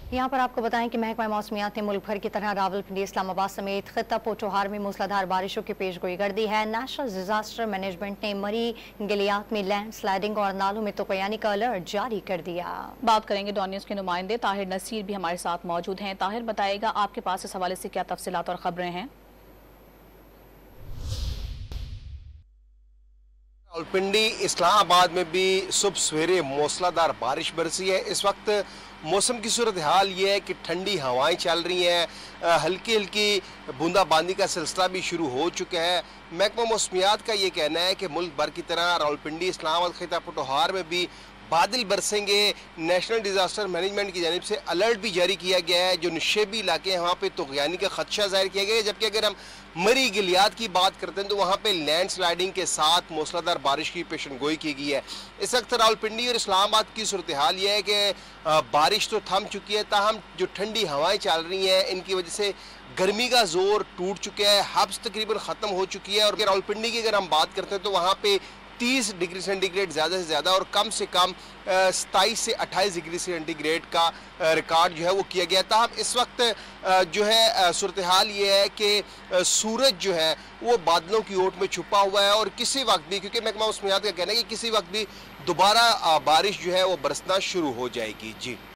यहाँ पर आपको बताएं कि महकमा मौसमियात ने मुल्क भर की तरह रावलपिंडी, इस्लामाबाद समेत खित्ता पोठोहार में मूसलाधार बारिशों की पेशगोई कर दी है। नेशनल डिजास्टर मैनेजमेंट ने मरी गिलियात में लैंड स्लाइडिंग और नालों में तूफ़ानी का अलर्ट जारी कर दिया। बात करेंगे डॉन न्यूज़ के नुमाइंदे ताहिर नसीर भी हमारे साथ मौजूद हैं। ताहिर, बताएगा आपके पास इस हवाले से क्या तफसीलात और खबरें हैं? रावलपिंडी, इस्लामाबाद में भी सुबह सवेरे मूसलाधार बारिश बरसी है। इस वक्त मौसम की सूरत हाल ये है कि ठंडी हवाएं चल रही हैं, हल्की हल्की बूंदाबांदी का सिलसिला भी शुरू हो चुका है। महकमा मौसमियात का ये कहना है कि मुल्क भर की तरह रावलपिंडी, इस्लामाबाद, खित्ता पोठोहार में भी बादल बरसेंगे। नेशनल डिजास्टर मैनेजमेंट की जानिब से अलर्ट भी जारी किया गया है। जो निशेबी इलाके हैं वहाँ पे तूफ़ानी का खदशा जाहिर किया गया है। जबकि अगर हम मरी गिलियात की बात करते हैं तो वहाँ पे लैंड स्लाइडिंग के साथ मूसलाधार बारिश की पेशनगोई की गई है। इस वक्त रावलपिंडी और इस्लामाबाद की सूरत हाल ये है कि बारिश तो थम चुकी है, ताहम जो ठंडी हवाएं चल रही हैं इनकी वजह से गर्मी का जोर टूट चुका है, हब्स तकरीबन ख़त्म हो चुकी है। और रावलपिंडी की अगर हम बात करते हैं तो वहाँ पे 30 डिग्री सेंटीग्रेड ज़्यादा से ज़्यादा और कम से कम 27 से 28 डिग्री सेंटीग्रेड का रिकॉर्ड जो है वो किया गया था। इस वक्त जो है सूरत हाल ये है कि सूरज जो है वो बादलों की ओट में छुपा हुआ है और किसी वक्त भी, क्योंकि महकमा मौसमियात का कहना है कि किसी वक्त भी दोबारा बारिश जो है वो बरसना शुरू हो जाएगी। जी।